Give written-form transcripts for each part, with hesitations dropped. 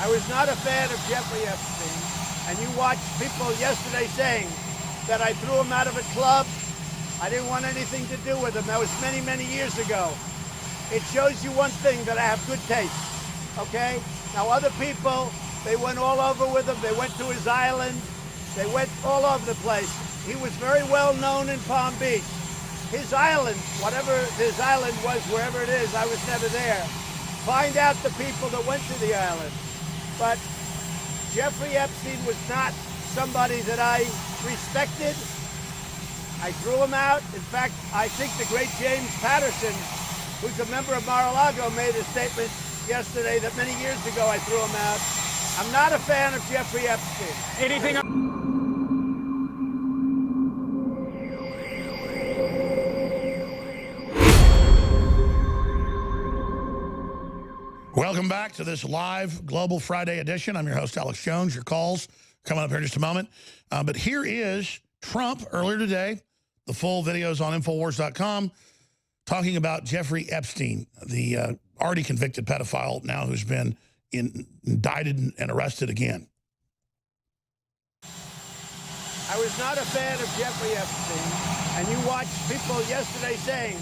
I was not a fan of Jeffrey Epstein, and you watched people yesterday saying that I threw him out of a club. I didn't want anything to do with him. That was many, many years ago. It shows you one thing, that I have good taste, okay? Now, other people, they went all over with him. They went to his island. They went all over the place. He was very well known in Palm Beach. His island, whatever his island was, wherever it is, I was never there. Find out the people that went to the island. But Jeffrey Epstein was not somebody that I respected. I threw him out. In fact, I think the great James Patterson, who's a member of Mar-a-Lago, made a statement yesterday that many years ago I threw him out. I'm not a fan of Jeffrey Epstein. Anything? Welcome back to this live Global Friday edition. I'm your host, Alex Jones. Your calls coming up here in just a moment. But here is Trump earlier today. The full videos on Infowars.com talking about Jeffrey Epstein, the already convicted pedophile now who's been indicted and arrested again. I was not a fan of Jeffrey Epstein, and you watched people yesterday saying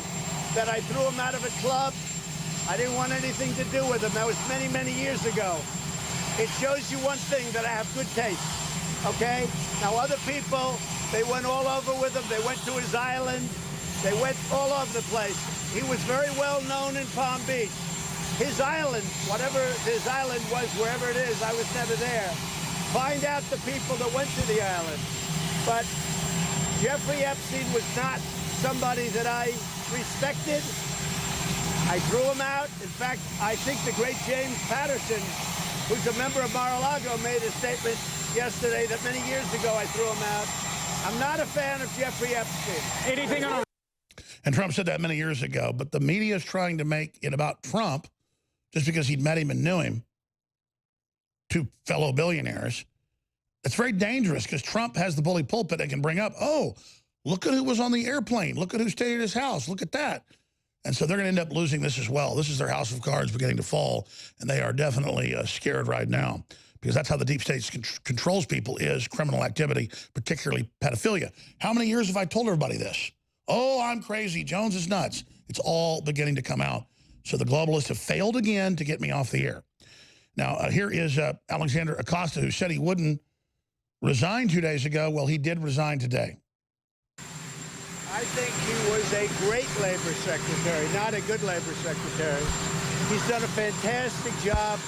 that I threw him out of a club. I didn't want anything to do with him. That was many, many years ago. It shows you one thing, that I have good taste, okay? Now, other people, they went all over with him. They went to his island. They went all over the place. He was very well known in Palm Beach. His island, whatever his island was, wherever it is, I was never there. Find out the people that went to the island. But Jeffrey Epstein was not somebody that I respected. I threw him out. In fact, I think the great James Patterson, who's a member of Mar-a-Lago, made a statement yesterday that many years ago I threw him out. I'm not a fan of Jeffrey Epstein. Anything on? And Trump said that many years ago, but the media is trying to make it about Trump just because he'd met him and knew him, two fellow billionaires. It's very dangerous because Trump has the bully pulpit and can bring up, oh, look at who was on the airplane. Look at who stayed at his house. Look at that. And so they're going to end up losing this as well. This is their house of cards beginning to fall, and they are definitely scared right now because that's how the deep state controls people, is criminal activity, particularly pedophilia. How many years have I told everybody this? Oh, I'm crazy. Jones is nuts. It's all beginning to come out. So the globalists have failed again to get me off the air. Now, here is Alexander Acosta, who said he wouldn't resign 2 days ago. Well, he did resign today. I think he was a great labor secretary, not a good labor secretary. He's done a fantastic job.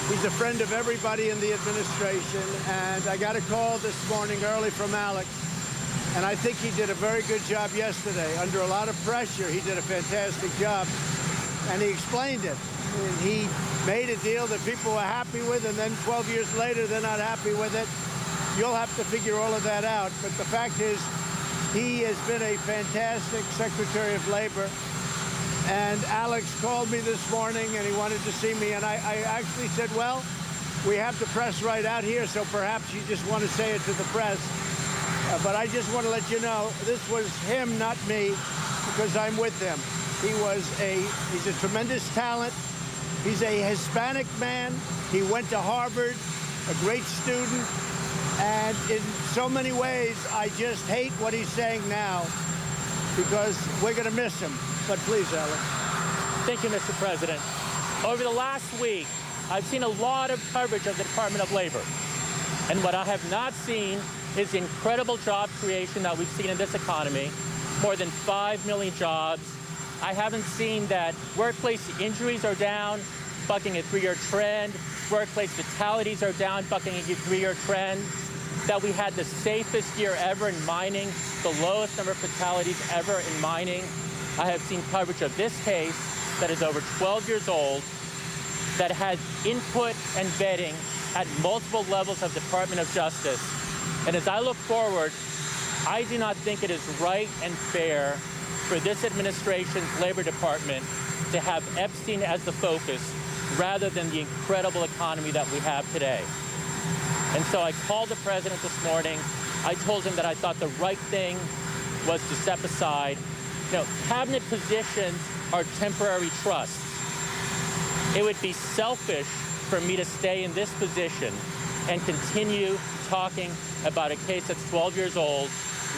He's a friend of everybody in the administration. And I got a call this morning early from Alex. And I think he did a very good job yesterday. Under a lot of pressure, he did a fantastic job. And he explained it. And he made a deal that people were happy with, and then 12 years later, they're not happy with it. You'll have to figure all of that out. But the fact is, he has been a fantastic Secretary of Labor. And Alex called me this morning, and he wanted to see me. And I actually said, well, we have the press right out here, so perhaps you just want to say it to the press. But I just want to let you know, this was him, not me, because I'm with him. He's a tremendous talent. He's a Hispanic man. He went to Harvard, a great student. And in so many ways, I just hate what he's saying now because we're going to miss him. But please, Alex. Thank you, Mr. President. Over the last week, I've seen a lot of coverage of the Department of Labor. And what I have not seen is the incredible job creation that we've seen in this economy, more than 5 million jobs. I haven't seen that workplace injuries are down, bucking a 3-year trend. Workplace fatalities are down, bucking a 3-year trend. That we had the safest year ever in mining, the lowest number of fatalities ever in mining. I have seen coverage of this case that is over 12 years old, that has input and vetting at multiple levels of Department of Justice. And as I look forward, I do not think it is right and fair for this administration's Labor Department to have Epstein as the focus rather than the incredible economy that we have today. And so I called the president this morning. I told him that I thought the right thing was to step aside. You know, cabinet positions are temporary trusts. It would be selfish for me to stay in this position and continue talking about a case that's 12 years old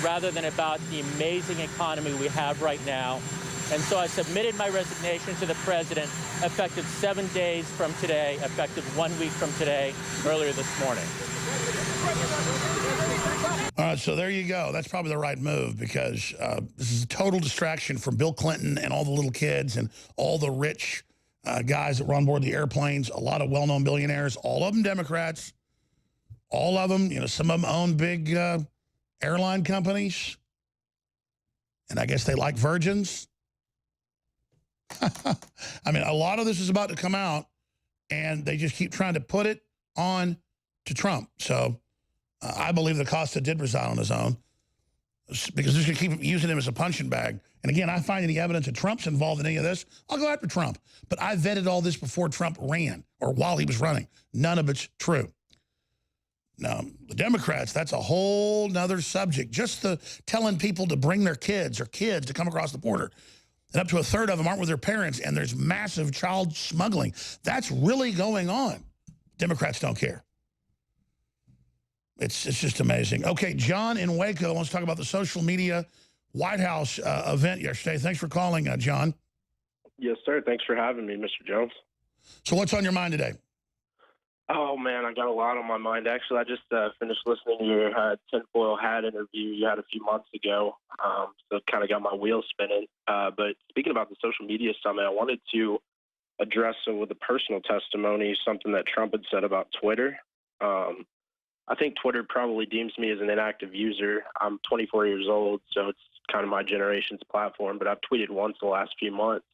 rather than about the amazing economy we have right now. And so I submitted my resignation to the president effective 7 days from today, effective 1 week from today, earlier this morning. All right, so there you go. That's probably the right move because this is a total distraction from Bill Clinton and all the little kids and all the rich guys that were on board the airplanes, a lot of well-known billionaires, all of them Democrats, all of them, you know, some of them own big airline companies, and I guess they like virgins. I mean, a lot of this is about to come out, and they just keep trying to put it on to Trump. So I believe the Costa did resign on his own because they're going to keep using him as a punching bag. And again, I find any evidence that Trump's involved in any of this, I'll go after Trump. But I vetted all this before Trump ran or while he was running. None of it's true. Now, the Democrats, that's a whole nother subject. Just the telling people to bring their kids or kids to come across the border. And up to a third of them aren't with their parents, and there's massive child smuggling. That's really going on. Democrats don't care. It's just amazing. Okay, John in Waco wants to talk about the social media White House event yesterday. Thanks for calling, John. Yes, sir. Thanks for having me, Mr. Jones. So what's on your mind today? Oh, man, I got a lot on my mind. Actually, I just finished listening to your tinfoil hat interview you had a few months ago, so it kind of got my wheels spinning. But speaking about the social media summit, I wanted to address with a personal testimony something that Trump had said about Twitter. I think Twitter probably deems me as an inactive user. I'm 24 years old, so it's kind of my generation's platform, but I've tweeted once the last few months.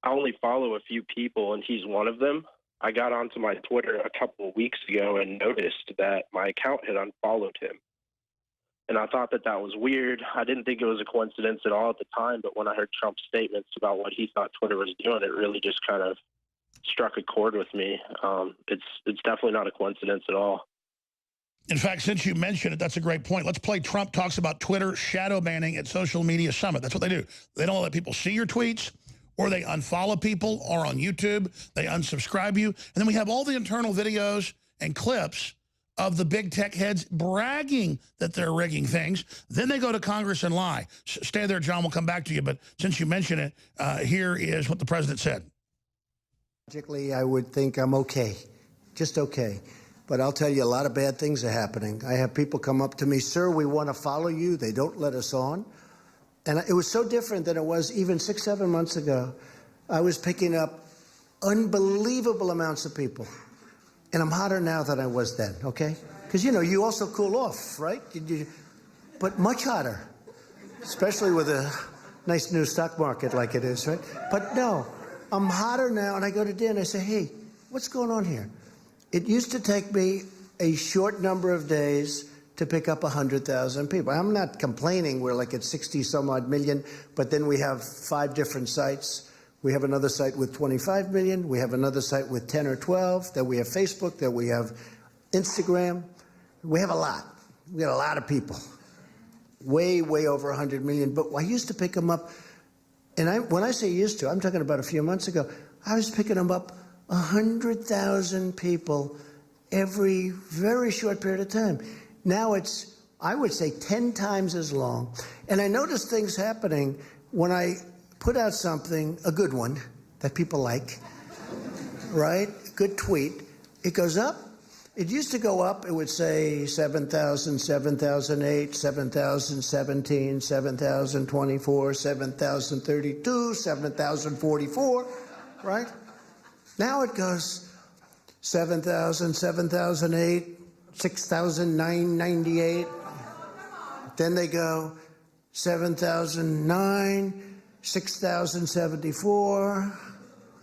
I only follow a few people, and he's one of them. I got onto my Twitter a couple of weeks ago and noticed that my account had unfollowed him. And I thought that that was weird. I didn't think it was a coincidence at all at the time, but when I heard Trump's statements about what he thought Twitter was doing, it really just kind of struck a chord with me. It's definitely not a coincidence at all. In fact, since you mentioned it, that's a great point. Let's play Trump talks about Twitter shadow banning at Social Media Summit. That's what they do. They don't let people see your tweets, or they unfollow people, or on YouTube, they unsubscribe you. And then we have all the internal videos and clips of the big tech heads bragging that they're rigging things. Then they go to Congress and lie. Stay there, John. We'll come back to you. But since you mentioned it, here is what the president said. Logically, I would think I'm okay, just okay. But I'll tell you, a lot of bad things are happening. I have people come up to me, sir, we want to follow you. They don't let us on. And it was so different than it was even 6, 7 months ago. I was picking up unbelievable amounts of people. And I'm hotter now than I was then, okay? Because, you know, you also cool off, right? But much hotter, especially with a nice new stock market like it is, right? But no, I'm hotter now, and I go to Dan and I say, hey, what's going on here? It used to take me a short number of days to pick up 100,000 people. I'm not complaining. We're like at 60 some odd million, but then we have 5 different sites. We have another site with 25 million. We have another site with 10 or 12. Then we have Facebook. Then we have Instagram. We have a lot. We got a lot of people. Way, way over 100 million. But I used to pick them up, and when I say used to, I'm talking about a few months ago. I was picking them up 100,000 people every very short period of time. Now it's, I would say, 10 times as long. And I noticed things happening when I put out something, a good one, that people like, right? Good tweet. It goes up. It used to go up. It would say 7,000, 7,008, 7,017, 7,024, 7,032, 7,044, right? Now it goes 7,000, 7,008, 6,998. Then they go 7,009, 6,074.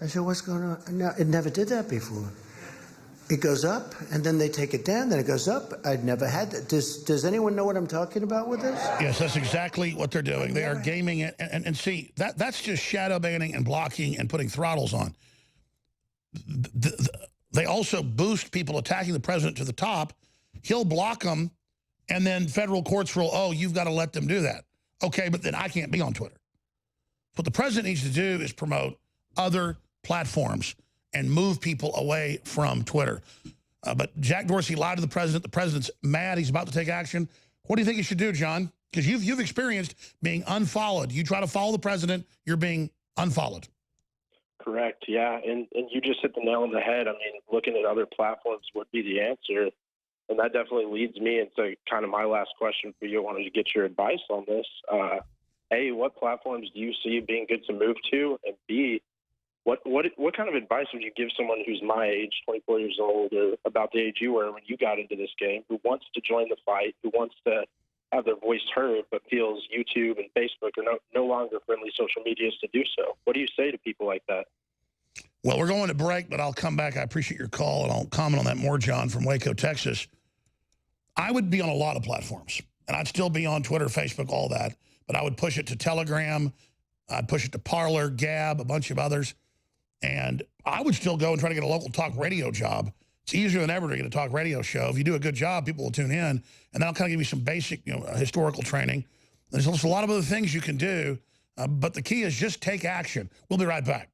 I said, what's going on? No, it never did that before. It goes up, and then they take it down, then it goes up. I'd never had that. Does anyone know what I'm talking about with this? Yes, that's exactly what they're doing. They are gaming it. And see, that's just shadow banning and blocking and putting throttles on. They also boost people attacking the president to the top. He'll block them, and then federal courts rule, oh, you've got to let them do that. Okay, but then I can't be on Twitter. What the president needs to do is promote other platforms and move people away from Twitter. But Jack Dorsey lied to the president. The president's mad. He's about to take action. What do you think he should do, John? Because you've experienced being unfollowed. You try to follow the president, you're being unfollowed. Correct. Yeah. And you just hit the nail on the head. I mean, looking at other platforms would be the answer. And that definitely leads me into kind of my last question for you. I wanted to get your advice on this. A, what platforms do you see being good to move to? And B, what kind of advice would you give someone who's my age, 24 years old, or about the age you were when you got into this game, who wants to join the fight, who wants to have their voice heard, but feels YouTube and Facebook are no longer friendly social medias to do so? What do you say to people like that? Well, we're going to break, but I'll come back. I appreciate your call, and I'll comment on that more, John, from Waco, Texas. I would be on a lot of platforms, and I'd still be on Twitter, Facebook, all that, but I would push it to Telegram. I'd push it to Parler, Gab, a bunch of others. And I would still go and try to get a local talk radio job. It's easier than ever to get a talk radio show. If you do a good job, people will tune in, and that'll kind of give you some basic, historical training. There's also a lot of other things you can do, but the key is just take action. We'll be right back.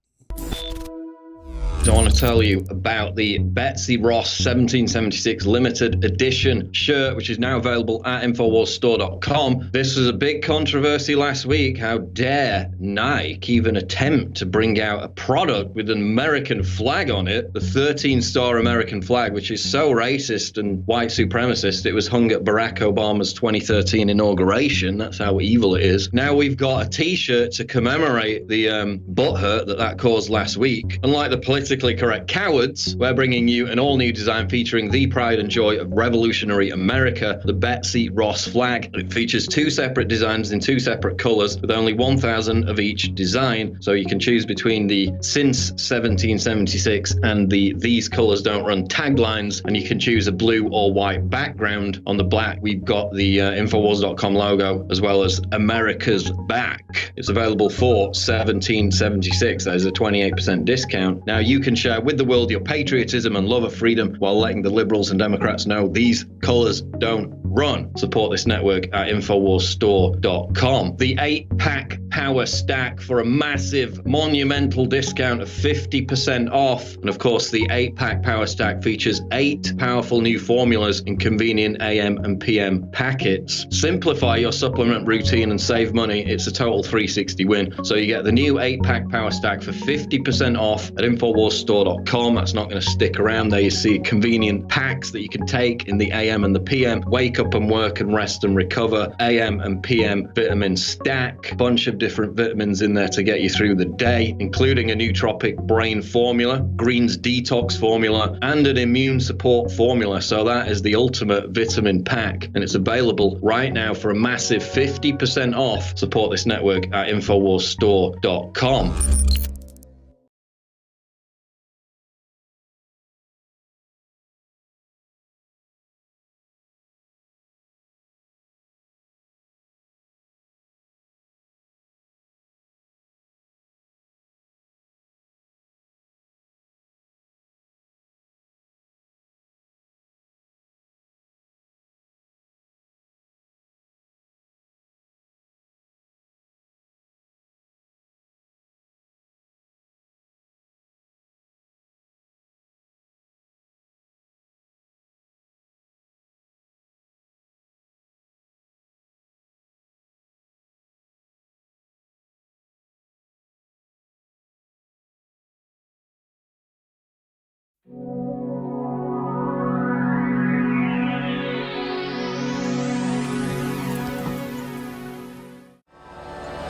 I want to tell you about the Betsy Ross 1776 limited edition shirt, which is now available at InfoWarsStore.com. This was a big controversy last week. How dare Nike even attempt to bring out a product with an American flag on it, the 13-star American flag, which is so racist and white supremacist. It was hung at Barack Obama's 2013 inauguration. That's how evil it is. Now we've got a T-shirt to commemorate the butthurt that caused last week. Unlike the politically correct cowards, we're bringing you an all-new design featuring the pride and joy of revolutionary America, the Betsy Ross flag. It features two separate designs in two separate colors with only 1,000 of each design, so you can choose between the since 1776 and the these colors don't run taglines, and you can choose a blue or white background. On the black we've got the Infowars.com logo as well as America's back. It's available for $17.76. That is a 28% discount. Now you can share with the world your patriotism and love of freedom while letting the liberals and Democrats know these colors don't run. Support this network at InfoWarsStore.com. The 8-pack power stack for a massive monumental discount of 50% off. And of course, the 8-pack power stack features 8 powerful new formulas in convenient AM and PM packets. Simplify your supplement routine and save money. It's a total 360 win. So you get the new 8-pack power stack for 50% off at InfoWarsStore.com. That's not going to stick around. There you see convenient packs that you can take in the AM and the PM. Wake up and work and rest and recover. AM and PM vitamin stack. Bunch of different vitamins in there to get you through the day, including a nootropic brain formula, greens detox formula, and an immune support formula. So that is the ultimate vitamin pack, and it's available right now for a massive 50% off. Support this network at InfoWarsStore.com.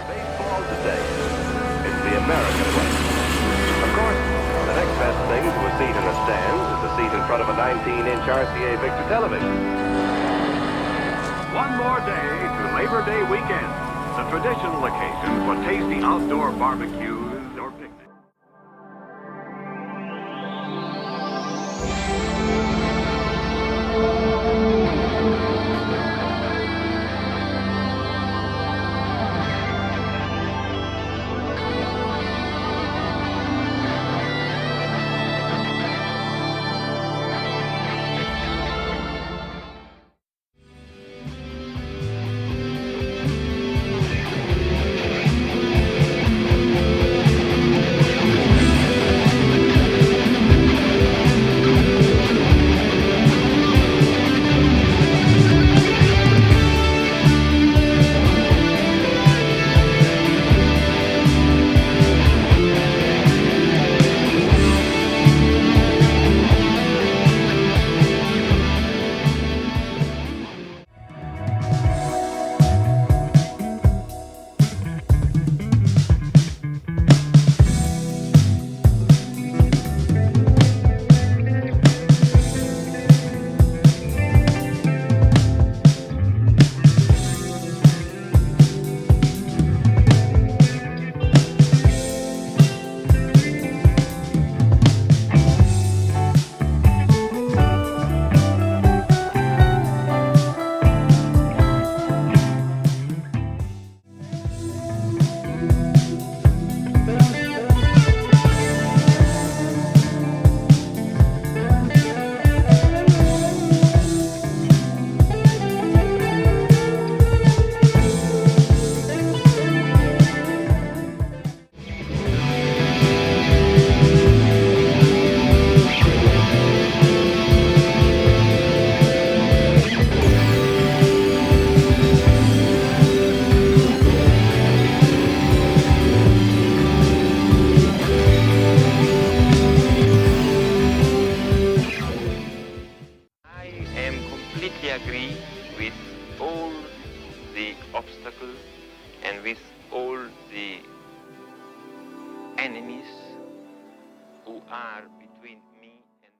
Baseball today. It's the American way. Of course, the next best thing to a seat in the stands is a seat in front of a 19-inch RCA Victor television. One more day to Labor Day weekend, the traditional occasion for tasty outdoor barbecues or picnics. who are between me and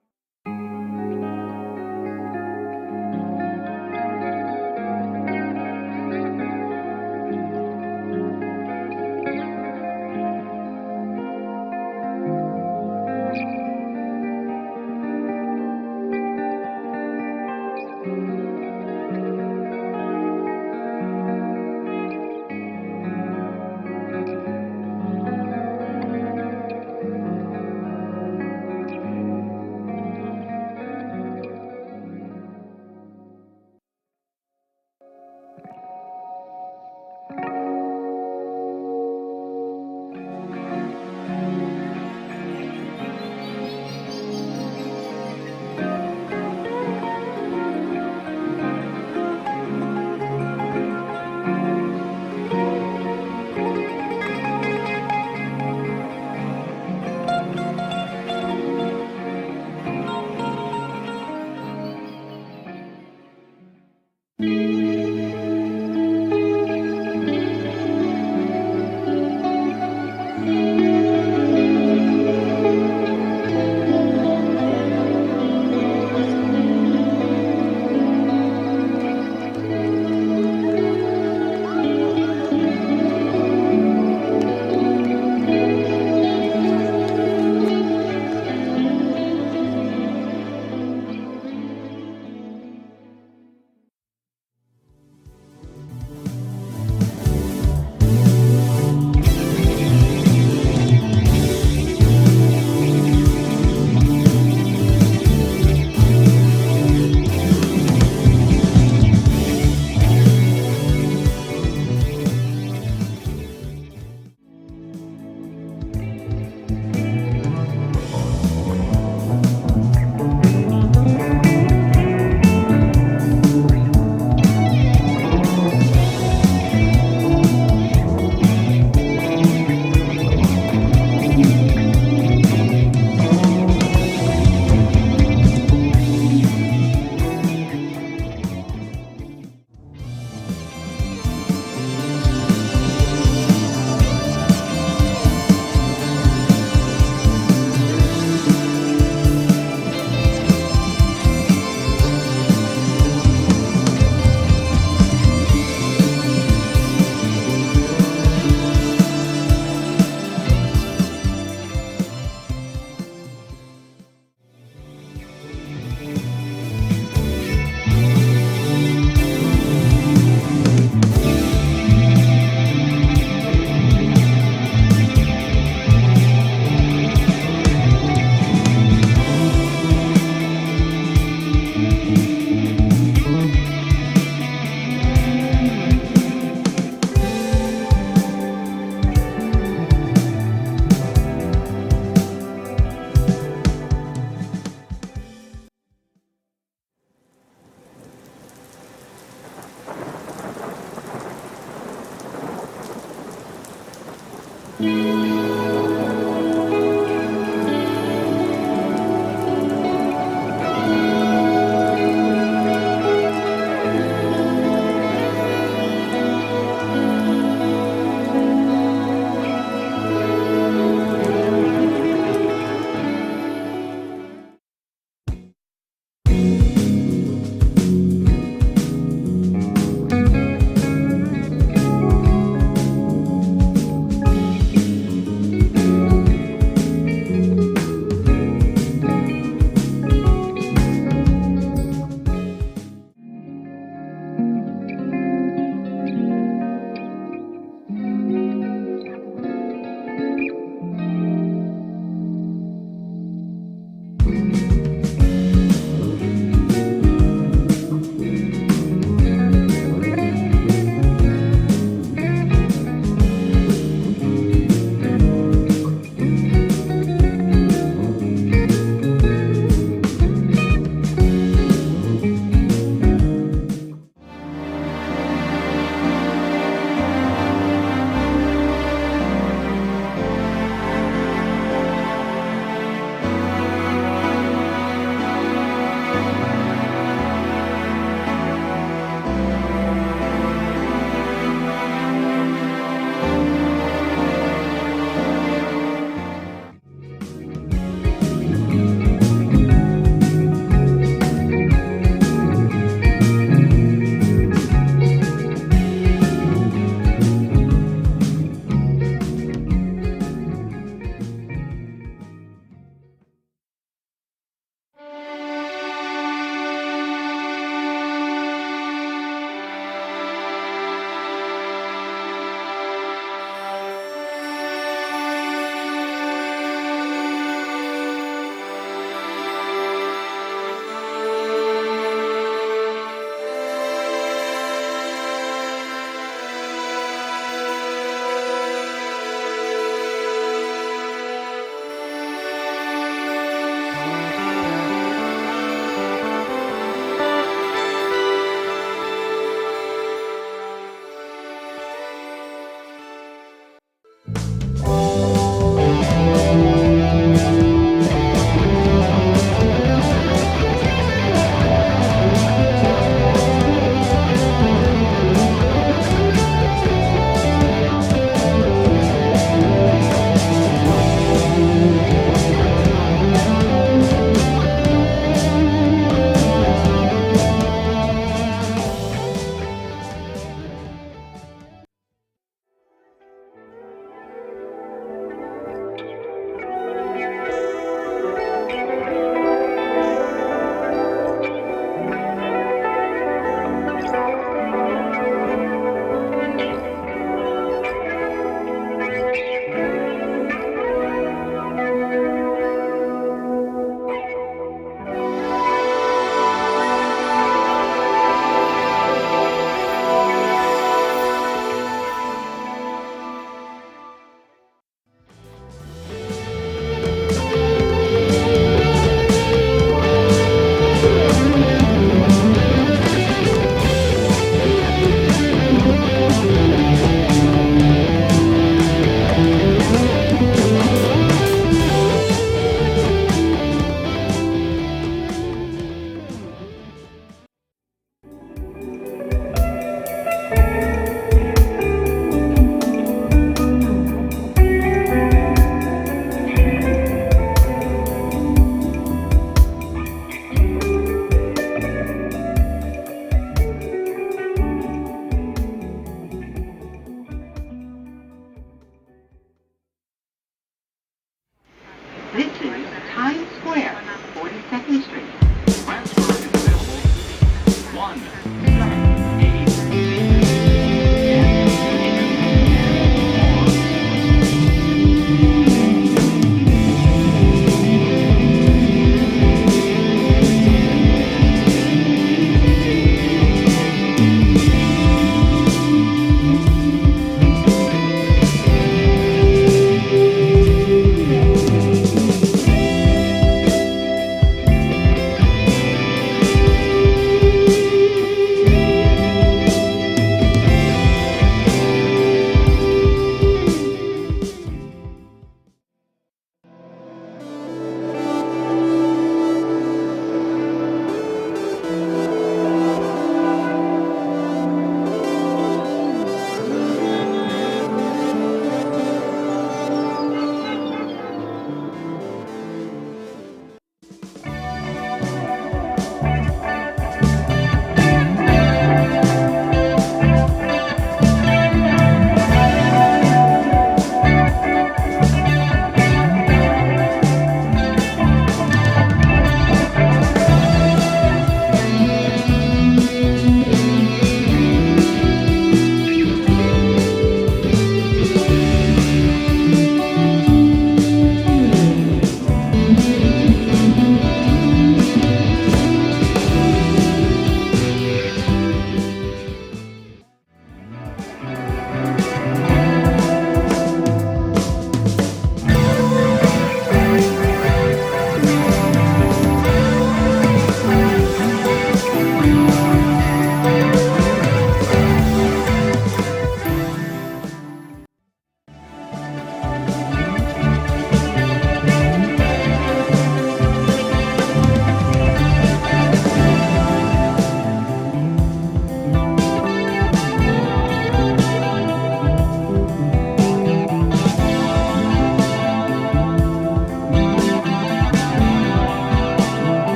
This is Times Square.